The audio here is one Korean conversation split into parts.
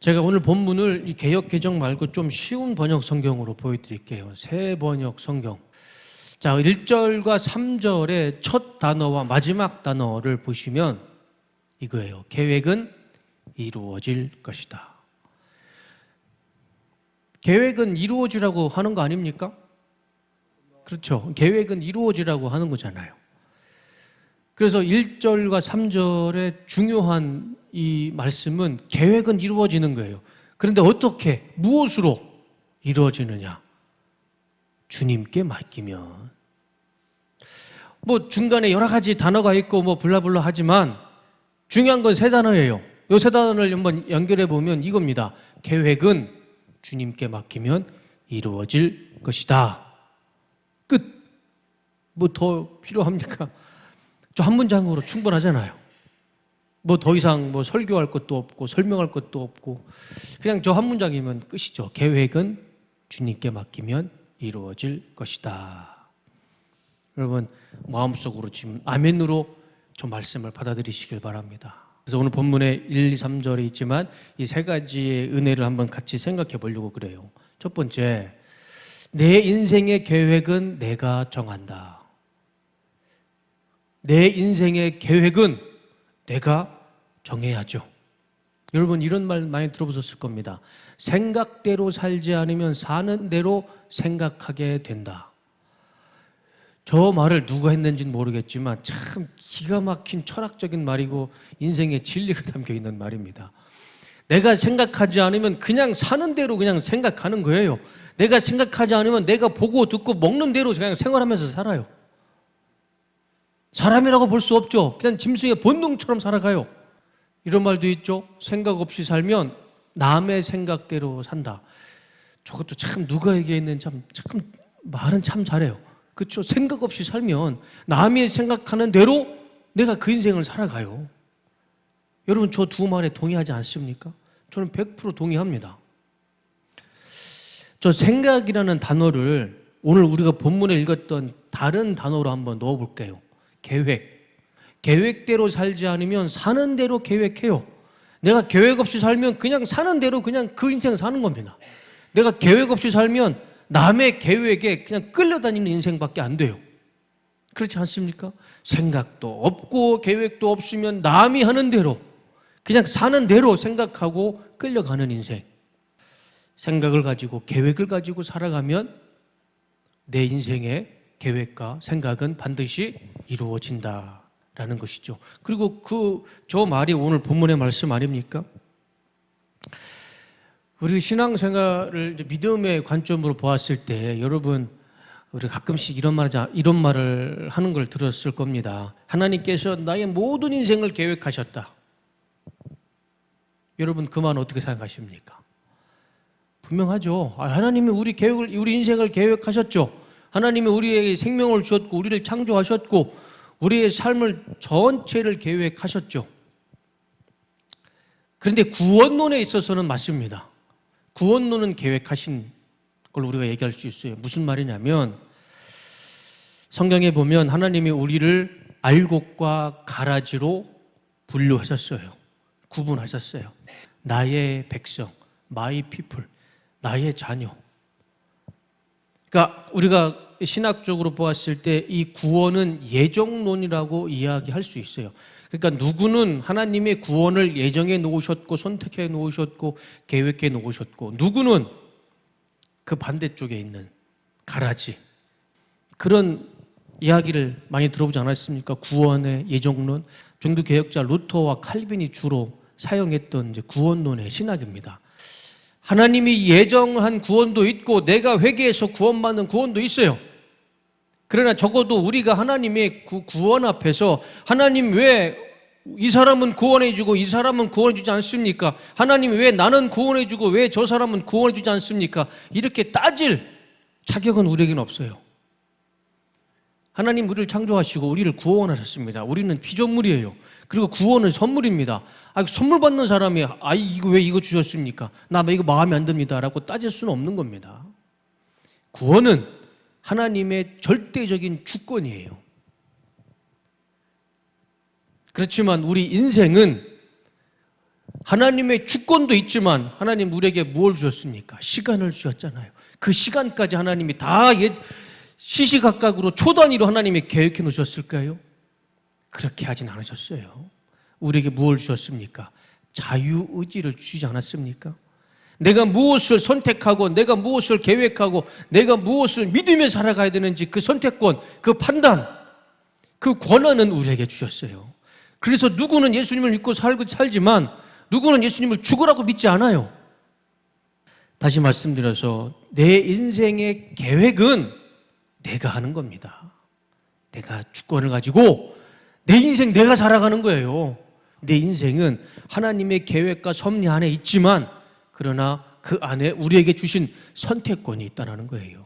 제가 오늘 본문을 이 개역 개정 말고 좀 쉬운 번역 성경으로 보여드릴게요. 새 번역 성경. 자, 1절과 3절의 첫 단어와 마지막 단어를 보시면 이거예요. 계획은 이루어질 것이다. 계획은 이루어지라고 하는 거 아닙니까? 그렇죠. 계획은 이루어지라고 하는 거잖아요. 그래서 1절과 3절의 중요한 이 말씀은 계획은 이루어지는 거예요. 그런데 어떻게, 무엇으로 이루어지느냐? 주님께 맡기면. 뭐 중간에 여러 가지 단어가 있고 뭐 블라블라 하지만 중요한 건 세 단어예요. 이 세 단어를 한번 연결해 보면 이겁니다. 계획은 주님께 맡기면 이루어질 것이다. 끝. 뭐 더 필요합니까? 저 한 문장으로 충분하잖아요. 뭐 더 이상 뭐 설교할 것도 없고 설명할 것도 없고 그냥 저 한 문장이면 끝이죠. 계획은 주님께 맡기면 이루어질 것이다. 여러분 마음속으로 지금 아멘으로 저 말씀을 받아들이시길 바랍니다. 그래서 오늘 본문에 1, 2, 3절에 있지만 이 세 가지의 은혜를 한번 같이 생각해 보려고 그래요. 첫 번째, 내 인생의 계획은 내가 정한다. 내 인생의 계획은 내가 정해야죠. 여러분 이런 말 많이 들어보셨을 겁니다. 생각대로 살지 않으면 사는 대로 생각하게 된다. 저 말을 누가 했는지는 모르겠지만 참 기가 막힌 철학적인 말이고 인생의 진리가 담겨있는 말입니다. 내가 생각하지 않으면 그냥 사는 대로 그냥 생각하는 거예요. 내가 생각하지 않으면 내가 보고 듣고 먹는 대로 그냥 생활하면서 살아요. 사람이라고 볼 수 없죠. 그냥 짐승의 본능처럼 살아가요. 이런 말도 있죠. 생각 없이 살면 남의 생각대로 산다. 저것도 참 누가 얘기했는지 참 말은 참 잘해요. 그렇죠. 생각 없이 살면 남이 생각하는 대로 내가 그 인생을 살아가요. 여러분 저 두 말에 동의하지 않습니까? 저는 100% 동의합니다. 저 생각이라는 단어를 오늘 우리가 본문에 읽었던 다른 단어로 한번 넣어볼게요. 계획. 계획대로 살지 않으면 사는 대로 계획해요. 내가 계획 없이 살면 그냥 사는 대로 그냥 그 인생 사는 겁니다. 내가 계획 없이 살면 남의 계획에 그냥 끌려다니는 인생밖에 안 돼요. 그렇지 않습니까? 생각도 없고 계획도 없으면 남이 하는 대로 그냥 사는 대로 생각하고 끌려가는 인생. 생각을 가지고 계획을 가지고 살아가면 내 인생의 계획과 생각은 반드시 이루어진다라는 것이죠. 그리고 저 말이 오늘 본문의 말씀 아닙니까? 우리 신앙생활을 믿음의 관점으로 보았을 때 여러분 우리 가끔씩 이런 말을 하는 걸 들었을 겁니다. 하나님께서 나의 모든 인생을 계획하셨다. 여러분 그 말 어떻게 생각하십니까? 분명하죠. 하나님이 우리 인생을 계획하셨죠. 하나님이 우리에게 생명을 주셨고 우리를 창조하셨고 우리의 삶을 전체를 계획하셨죠. 그런데 구원론에 있어서는 맞습니다. 구원론은 계획하신 걸 우리가 얘기할 수 있어요. 무슨 말이냐면 성경에 보면 하나님이 우리를 알곡과 가라지로 분류하셨어요. 구분하셨어요. 나의 백성, my people, 나의 자녀. 그러니까 우리가 신학적으로 보았을 때 이 구원은 예정론이라고 이야기할 수 있어요. 그러니까 누구는 하나님의 구원을 예정해 놓으셨고 선택해 놓으셨고 계획해 놓으셨고 누구는 그 반대쪽에 있는 가라지. 그런 이야기를 많이 들어보지 않았습니까? 구원의 예정론. 종교개혁자 루터와 칼빈이 주로 사용했던 이제 구원론의 신학입니다. 하나님이 예정한 구원도 있고 내가 회개해서 구원받는 구원도 있어요. 그러나 적어도 우리가 하나님의 구원 앞에서 하나님 왜 이 사람은 구원해주고 이 사람은 구원해주지 않습니까? 하나님 왜 나는 구원해주고 왜 저 사람은 구원해주지 않습니까? 이렇게 따질 자격은 우리에게는 없어요. 하나님 우리를 창조하시고 우리를 구원하셨습니다. 우리는 피조물이에요. 그리고 구원은 선물입니다. 선물 받는 사람이 이거 왜 이거 주셨습니까? 나 이거 마음에 안 듭니다. 라고 따질 수는 없는 겁니다. 구원은 하나님의 절대적인 주권이에요. 그렇지만 우리 인생은 하나님의 주권도 있지만 하나님 우리에게 뭘 주셨습니까? 시간을 주셨잖아요. 그 시간까지 하나님이 다 시시각각으로 초단위로 하나님이 계획해 놓으셨을까요? 그렇게 하진 않으셨어요. 우리에게 무엇을 주셨습니까? 자유의지를 주지 않았습니까? 내가 무엇을 선택하고 내가 무엇을 계획하고 내가 무엇을 믿으며 살아가야 되는지 그 선택권, 그 판단, 그 권한은 우리에게 주셨어요. 그래서 누구는 예수님을 믿고 살지만 누구는 예수님을 죽으라고 믿지 않아요. 다시 말씀드려서 내 인생의 계획은 내가 하는 겁니다. 내가 주권을 가지고 내 인생 내가 살아가는 거예요. 내 인생은 하나님의 계획과 섭리 안에 있지만 그러나 그 안에 우리에게 주신 선택권이 있다는 거예요.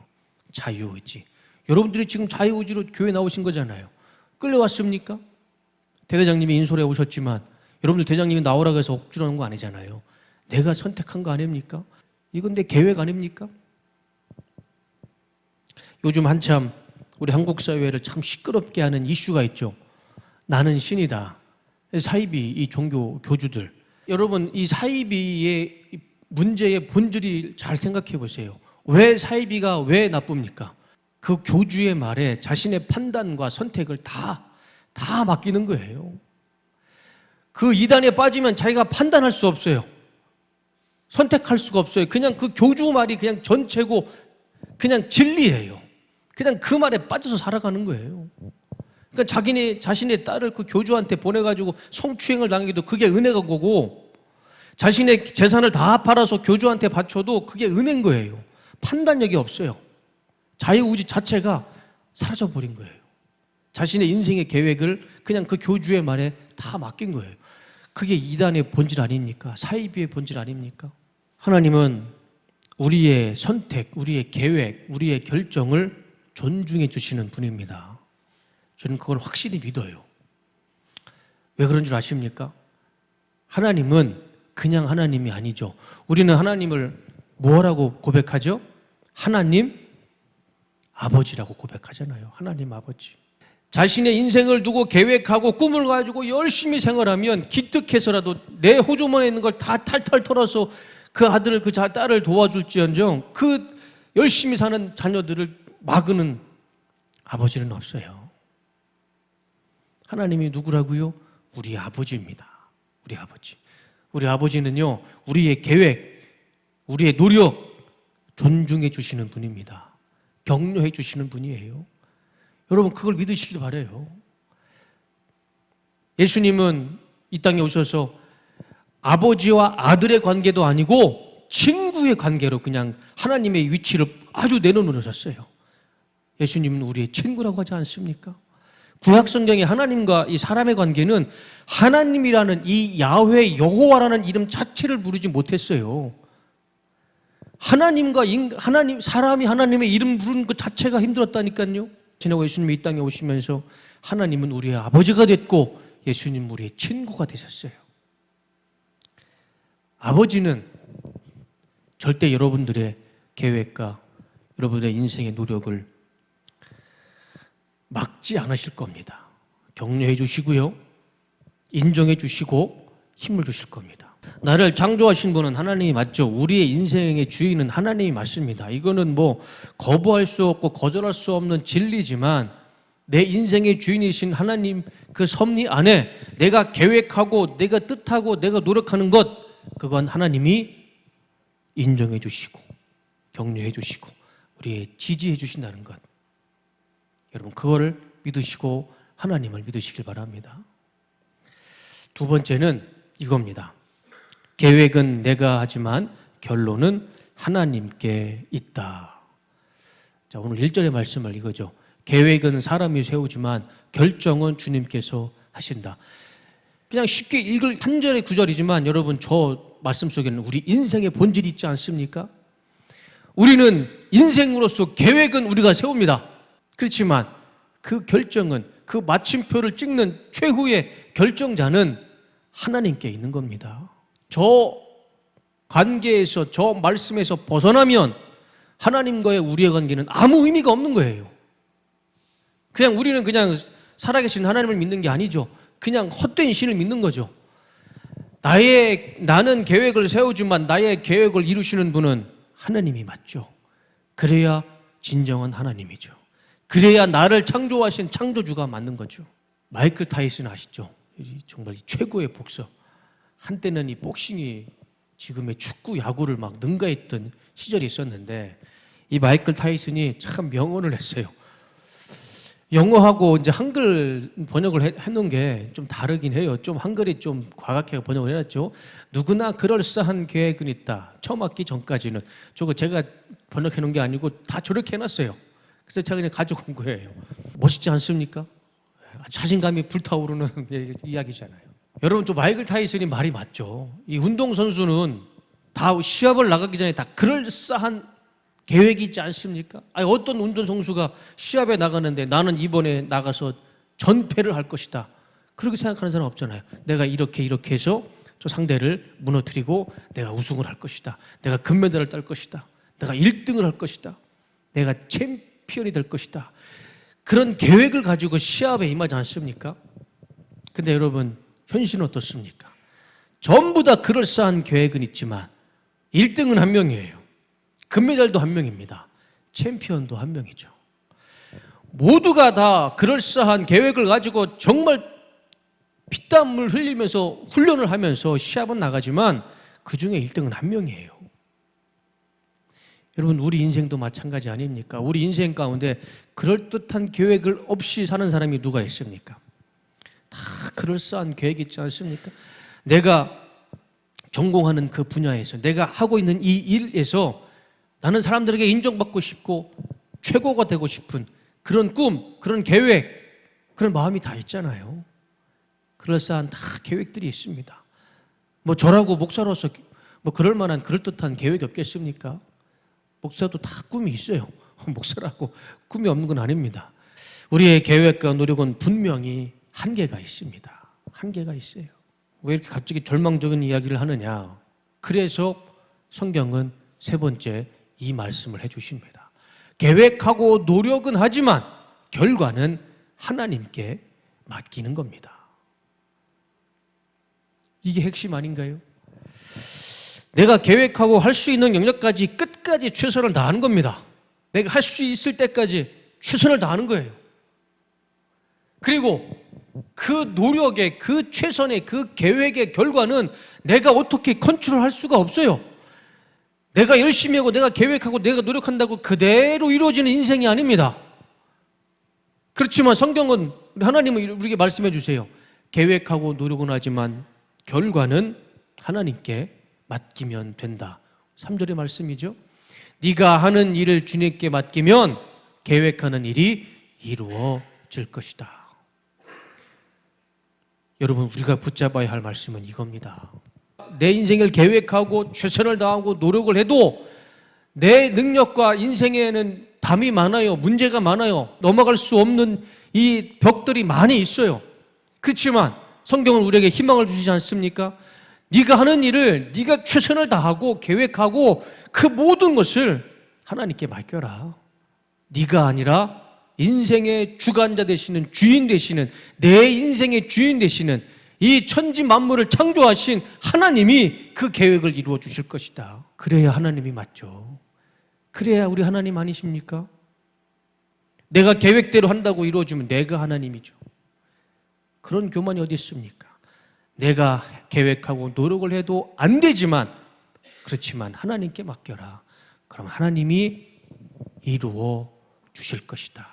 자유의지. 여러분들이 지금 자유의지로 교회 나오신 거잖아요. 끌려왔습니까? 대대장님이 인솔해 오셨지만 여러분들 대장님이 나오라고 해서 억지로 하는 거 아니잖아요. 내가 선택한 거 아닙니까? 이건 내 계획 아닙니까? 요즘 한참 우리 한국 사회를 참 시끄럽게 하는 이슈가 있죠. 나는 신이다. 사이비 이 종교 교주들. 여러분 이 사이비의 문제의 본질이 잘 생각해 보세요. 왜 사이비가 왜 나쁩니까? 그 교주의 말에 자신의 판단과 선택을 다 맡기는 거예요. 그 이단에 빠지면 자기가 판단할 수 없어요. 선택할 수가 없어요. 그냥 그 교주 말이 그냥 전체고 그냥 진리예요. 그냥 그 말에 빠져서 살아가는 거예요. 그러니까 자신의 딸을 그 교주한테 보내가지고 성추행을 당하기도 그게 은혜가 거고 자신의 재산을 다 팔아서 교주한테 바쳐도 그게 은혜인 거예요. 판단력이 없어요. 자유의지 자체가 사라져버린 거예요. 자신의 인생의 계획을 그냥 그 교주의 말에 다 맡긴 거예요. 그게 이단의 본질 아닙니까? 사이비의 본질 아닙니까? 하나님은 우리의 선택, 우리의 계획, 우리의 결정을 존중해 주시는 분입니다. 저는 그걸 확실히 믿어요. 왜 그런 줄 아십니까? 하나님은 그냥 하나님이 아니죠. 우리는 하나님을 뭐라고 고백하죠? 하나님 아버지라고 고백하잖아요. 하나님 아버지. 자신의 인생을 두고 계획하고 꿈을 가지고 열심히 생활하면 기특해서라도 내 호주머니에 있는 걸 다 탈탈 털어서 그 아들을 그 딸을 도와줄지언정 그 열심히 사는 자녀들을 막으는 아버지는 없어요. 하나님이 누구라고요? 우리 아버지입니다. 우리 아버지. 우리 아버지는요, 우리의 계획, 우리의 노력 존중해 주시는 분입니다. 격려해 주시는 분이에요. 여러분 그걸 믿으시길 바라요. 예수님은 이 땅에 오셔서 아버지와 아들의 관계도 아니고 친구의 관계로 그냥 하나님의 위치를 아주 내려놓으셨어요. 예수님은 우리의 친구라고 하지 않습니까? 구약 성경에 하나님과 이 사람의 관계는 하나님이라는 이 야훼 여호와라는 이름 자체를 부르지 못했어요. 사람이 하나님의 이름 부르는 것 자체가 힘들었다니까요. 지나고 예수님이 이 땅에 오시면서 하나님은 우리의 아버지가 됐고 예수님은 우리의 친구가 되셨어요. 아버지는 절대 여러분들의 계획과 여러분들의 인생의 노력을 막지 않으실 겁니다. 격려해 주시고요. 인정해 주시고 힘을 주실 겁니다. 나를 창조하신 분은 하나님이 맞죠. 우리의 인생의 주인은 하나님이 맞습니다. 이거는 뭐 거부할 수 없고 거절할 수 없는 진리지만 내 인생의 주인이신 하나님 그 섭리 안에 내가 계획하고 내가 뜻하고 내가 노력하는 것 그건 하나님이 인정해 주시고 격려해 주시고 우리의 지지해 주신다는 것 여러분 그거를 믿으시고 하나님을 믿으시길 바랍니다. 두 번째는 이겁니다. 계획은 내가 하지만 결론은 하나님께 있다. 자, 오늘 1절의 말씀을 이거죠. 계획은 사람이 세우지만 결정은 주님께서 하신다. 그냥 쉽게 읽을 한 절의 구절이지만 여러분 저 말씀 속에는 우리 인생의 본질이 있지 않습니까? 우리는 인생으로서 계획은 우리가 세웁니다. 그렇지만 그 결정은 그 마침표를 찍는 최후의 결정자는 하나님께 있는 겁니다. 저 관계에서 저 말씀에서 벗어나면 하나님과의 우리의 관계는 아무 의미가 없는 거예요. 그냥 우리는 그냥 살아계신 하나님을 믿는 게 아니죠. 그냥 헛된 신을 믿는 거죠. 나는 계획을 세우지만 나의 계획을 이루시는 분은 하나님이 맞죠. 그래야 진정한 하나님이죠. 그래야 나를 창조하신 창조주가 맞는 거죠. 마이클 타이슨 아시죠? 정말 최고의 복서. 한때는 이 복싱이 지금의 축구, 야구를 막 능가했던 시절이 있었는데 이 마이클 타이슨이 참 명언을 했어요. 영어하고 이제 한글 번역을 해놓은 게 좀 다르긴 해요. 좀 한글이 좀 과격하게 번역을 해놨죠. 누구나 그럴싸한 계획은 있다. 처음 학기 전까지는. 저거 제가 번역해놓은 게 아니고 다 저렇게 해놨어요. 그래서 제가 그냥 가져온 거예요. 멋있지 않습니까? 자신감이 불타오르는 이야기잖아요. 여러분, 저 마이클 타이슨이 말이 맞죠. 이 운동선수는 다 시합을 나가기 전에 다 그럴싸한 계획이 있지 않습니까? 아니, 어떤 운동선수가 시합에 나가는데 나는 이번에 나가서 전패를 할 것이다, 그렇게 생각하는 사람 없잖아요. 내가 이렇게 해서 저 상대를 무너뜨리고 내가 우승을 할 것이다, 내가 금메달을 딸 것이다, 내가 1등을 할 것이다, 내가 챔피언이 될 것이다, 그런 계획을 가지고 시합에 임하지 않습니까? 근데 여러분, 현실은 어떻습니까? 전부 다 그럴싸한 계획은 있지만 1등은 한 명이에요. 금메달도 한 명입니다. 챔피언도 한 명이죠. 모두가 다 그럴싸한 계획을 가지고 정말 피땀을 흘리면서 훈련을 하면서 시합은 나가지만 그 중에 1등은 한 명이에요. 여러분, 우리 인생도 마찬가지 아닙니까? 우리 인생 가운데 그럴듯한 계획을 없이 사는 사람이 누가 있습니까? 다 그럴싸한 계획이 있지 않습니까? 내가 전공하는 그 분야에서, 내가 하고 있는 이 일에서 나는 사람들에게 인정받고 싶고 최고가 되고 싶은 그런 꿈, 그런 계획, 그런 마음이 다 있잖아요. 그럴싸한 다 계획들이 있습니다. 뭐 저라고 목사로서 뭐 그럴 만한 그럴듯한 계획이 없겠습니까? 목사도 다 꿈이 있어요. 목사라고 꿈이 없는 건 아닙니다. 우리의 계획과 노력은 분명히 한계가 있습니다. 한계가 있어요. 왜 이렇게 갑자기 절망적인 이야기를 하느냐? 그래서 성경은 세 번째 이 말씀을 해주십니다. 계획하고 노력은 하지만 결과는 하나님께 맡기는 겁니다. 이게 핵심 아닌가요? 내가 계획하고 할 수 있는 영역까지 끝까지 최선을 다하는 겁니다. 내가 할 수 있을 때까지 최선을 다하는 거예요. 그리고 그 노력의, 그 최선의, 그 계획의 결과는 내가 어떻게 컨트롤할 수가 없어요. 내가 열심히 하고 내가 계획하고 내가 노력한다고 그대로 이루어지는 인생이 아닙니다. 그렇지만 성경은, 하나님은 우리에게 말씀해 주세요. 계획하고 노력은 하지만 결과는 하나님께 맡기면 된다. 3절의 말씀이죠. 네가 하는 일을 주님께 맡기면 계획하는 일이 이루어질 것이다. 여러분, 우리가 붙잡아야 할 말씀은 이겁니다. 내 인생을 계획하고 최선을 다하고 노력을 해도 내 능력과 인생에는 담이 많아요. 문제가 많아요. 넘어갈 수 없는 이 벽들이 많이 있어요. 그렇지만 성경은 우리에게 희망을 주시지 않습니까? 네가 하는 일을 네가 최선을 다하고 계획하고 그 모든 것을 하나님께 맡겨라. 네가 아니라 인생의 주관자 되시는, 주인 되시는, 내 인생의 주인 되시는 이 천지 만물을 창조하신 하나님이 그 계획을 이루어 주실 것이다. 그래야 하나님이 맞죠. 그래야 우리 하나님 아니십니까? 내가 계획대로 한다고 이루어지면 내가 하나님이죠. 그런 교만이 어디 있습니까? 내가 계획하고 노력을 해도 안 되지만, 그렇지만 하나님께 맡겨라. 그럼 하나님이 이루어 주실 것이다.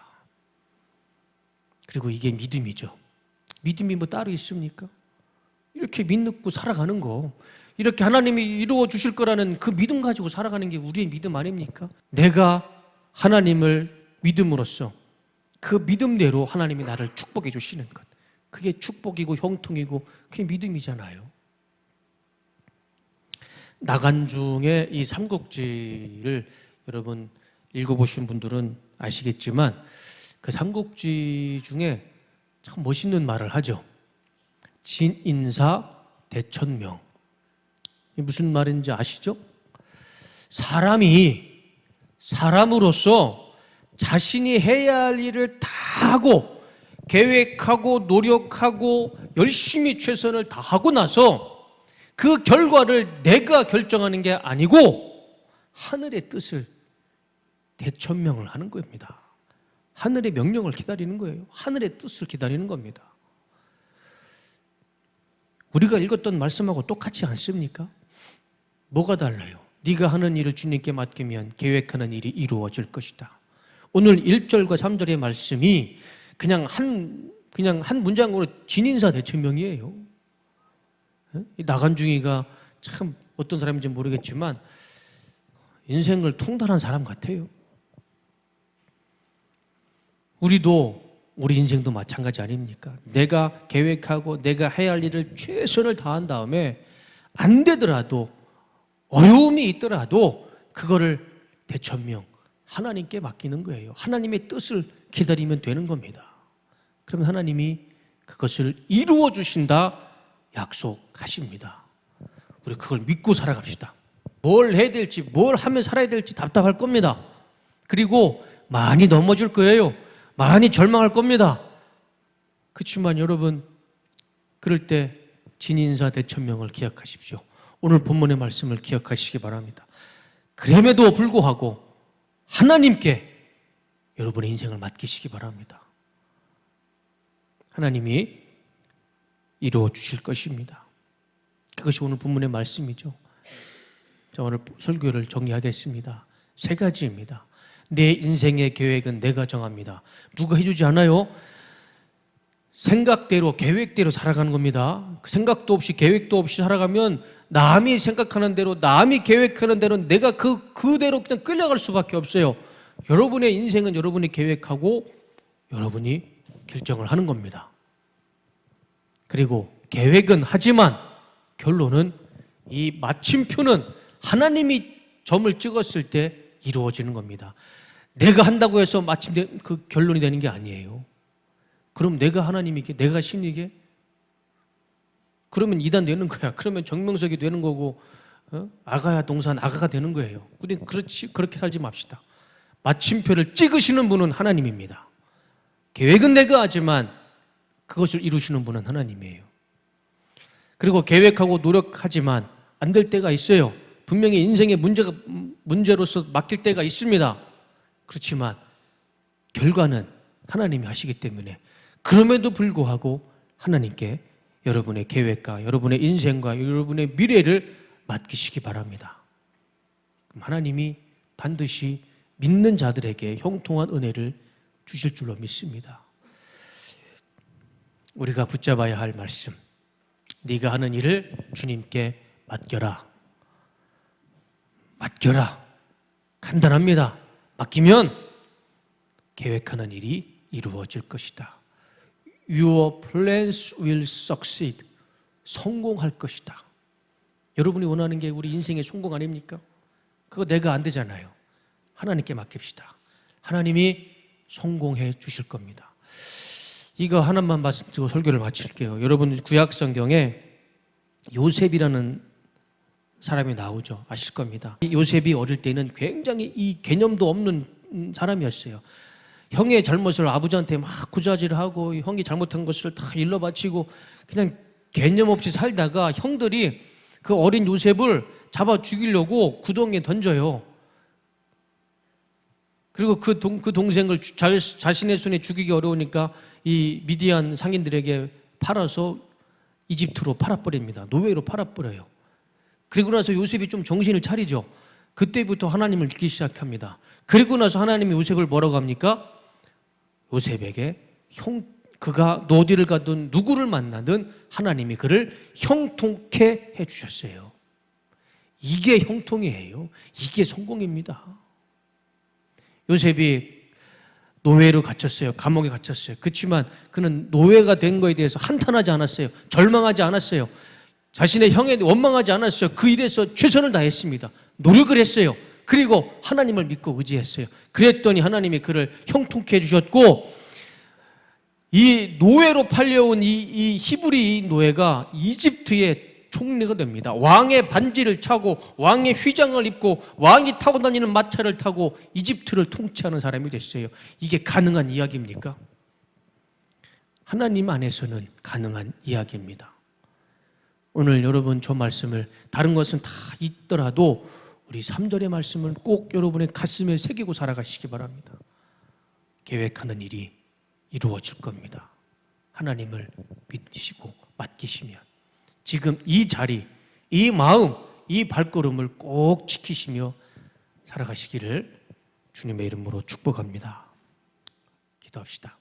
그리고 이게 믿음이죠. 믿음이 뭐 따로 있습니까? 이렇게 믿고 살아가는 거, 이렇게 하나님이 이루어 주실 거라는 그 믿음 가지고 살아가는 게 우리의 믿음 아닙니까? 내가 하나님을 믿음으로써 그 믿음대로 하나님이 나를 축복해 주시는 것, 그게 축복이고 형통이고 그게 믿음이잖아요. 나간중의 이 삼국지를 여러분 읽어보신 분들은 아시겠지만 그 삼국지 중에 참 멋있는 말을 하죠. 진인사 대천명. 이게 무슨 말인지 아시죠? 사람으로서 자신이 해야 할 일을 다 하고 계획하고 노력하고 열심히 최선을 다하고 나서 그 결과를 내가 결정하는 게 아니고 하늘의 뜻을 대천명을 하는 겁니다. 하늘의 명령을 기다리는 거예요. 하늘의 뜻을 기다리는 겁니다. 우리가 읽었던 말씀하고 똑같지 않습니까? 뭐가 달라요? 네가 하는 일을 주님께 맡기면 계획하는 일이 이루어질 것이다. 오늘 1절과 3절의 말씀이 그냥 한 문장으로 진인사 대천명이에요. 나간중이가 참 어떤 사람인지 모르겠지만 인생을 통달한 사람 같아요. 우리 인생도 마찬가지 아닙니까? 내가 계획하고 내가 해야 할 일을 최선을 다한 다음에 안 되더라도 어려움이 있더라도 그거를 대천명 하나님께 맡기는 거예요. 하나님의 뜻을 기다리면 되는 겁니다. 그러면 하나님이 그것을 이루어 주신다 약속하십니다. 우리 그걸 믿고 살아갑시다. 뭘 해야 될지, 뭘 하면 살아야 될지 답답할 겁니다. 그리고 많이 넘어질 거예요. 많이 절망할 겁니다. 그렇지만 여러분, 그럴 때 진인사 대천명을 기억하십시오. 오늘 본문의 말씀을 기억하시기 바랍니다. 그럼에도 불구하고 하나님께 여러분의 인생을 맡기시기 바랍니다. 하나님이 이루어 주실 것입니다. 그것이 오늘 본문의 말씀이죠. 자, 오늘 설교를 정리하겠습니다. 3가지입니다. 내 인생의 계획은 내가 정합니다. 누가 해주지 않아요? 생각대로 계획대로 살아가는 겁니다. 생각도 없이 계획도 없이 살아가면 남이 생각하는 대로 남이 계획하는 대로 내가 그대로 그냥 끌려갈 수밖에 없어요. 여러분의 인생은 여러분이 계획하고 여러분이 결정을 하는 겁니다. 그리고 계획은 하지만 결론은 이 마침표는 하나님이 점을 찍었을 때 이루어지는 겁니다. 내가 한다고 해서 마침 그 결론이 되는 게 아니에요. 그럼 내가 하나님이게, 내가 신이게? 그러면 이단 되는 거야. 그러면 정명석이 되는 거고, 아가야 동산 아가가 되는 거예요. 우리 그렇게 살지 맙시다. 마침표를 찍으시는 분은 하나님입니다. 계획은 내가 하지만 그것을 이루시는 분은 하나님이에요. 그리고 계획하고 노력하지만 안 될 때가 있어요. 분명히 인생의 문제로서 맡길 때가 있습니다. 그렇지만 결과는 하나님이 하시기 때문에 그럼에도 불구하고 하나님께 여러분의 계획과 여러분의 인생과 여러분의 미래를 맡기시기 바랍니다. 그럼 하나님이 반드시 믿는 자들에게 형통한 은혜를 주실 줄로 믿습니다. 우리가 붙잡아야 할 말씀, 네가 하는 일을 주님께 맡겨라. 맡겨라. 간단합니다. 맡기면 계획하는 일이 이루어질 것이다. Your plans will succeed. 성공할 것이다. 여러분이 원하는 게 우리 인생의 성공 아닙니까? 그거 내가 안 되잖아요. 하나님께 맡깁시다. 하나님이 성공해 주실 겁니다. 이거 하나만 말씀드리고 설교를 마칠게요. 여러분 구약 성경에 요셉이라는 사람이 나오죠. 아실 겁니다. 요셉이 어릴 때는 굉장히 이 개념도 없는 사람이었어요. 형의 잘못을 아버지한테 막 구자질하고 형이 잘못한 것을 다 일러 바치고 그냥 개념 없이 살다가 형들이 그 어린 요셉을 잡아 죽이려고 구덩이에 던져요. 그리고 그 동생을 자신의 손에 죽이기 어려우니까 이 미디안 상인들에게 팔아서 이집트로 팔아버립니다. 노예로 팔아버려요. 그리고 나서 요셉이 좀 정신을 차리죠. 그때부터 하나님을 믿기 시작합니다. 그리고 나서 하나님이 요셉을 뭐라고 합니까? 요셉에게 그가 어디를 가든 누구를 만나든 하나님이 그를 형통케 해주셨어요. 이게 형통이에요. 이게 성공입니다. 요셉이 노예로 갇혔어요. 감옥에 갇혔어요. 그렇지만 그는 노예가 된 거에 대해서 한탄하지 않았어요. 절망하지 않았어요. 자신의 형에 원망하지 않았어요. 그 일에서 최선을 다했습니다. 노력을 했어요. 그리고 하나님을 믿고 의지했어요. 그랬더니 하나님이 그를 형통케 해주셨고 이 노예로 팔려온 이 히브리 노예가 이집트의 총리가 됩니다. 왕의 반지를 차고 왕의 휘장을 입고 왕이 타고 다니는 마차를 타고 이집트를 통치하는 사람이 됐어요. 이게 가능한 오늘 여러분 저 말씀을 다른 것은 다 있더라도 우리 3절의 말씀을 꼭 여러분의 가슴에 새기고 살아가시기 바랍니다. 계획하는 일이 이루어질 겁니다. 하나님을 믿으시고 맡기시면 지금 이 자리, 이 마음, 이 발걸음을 꼭 지키시며 살아가시기를 주님의 이름으로 축복합니다. 기도합시다.